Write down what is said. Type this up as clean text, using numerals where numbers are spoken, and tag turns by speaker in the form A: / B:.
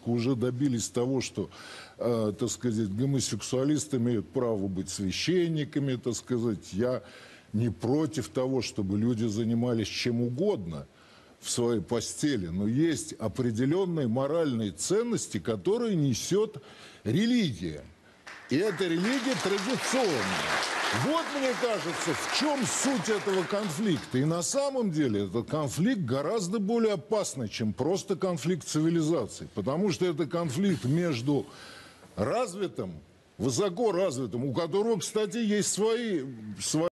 A: уже добились того, что, так сказать, гомосексуалисты имеют право быть священниками, так сказать. Я не против того, чтобы люди занимались чем угодно в своей постели, но есть определенные моральные ценности, которые несет религия. И эта религия традиционная. Вот, мне кажется, в чем суть этого конфликта. И на самом деле этот конфликт гораздо более опасный, чем просто конфликт цивилизаций. Потому что это конфликт между развитым, высоко развитым, у которого, кстати, есть свои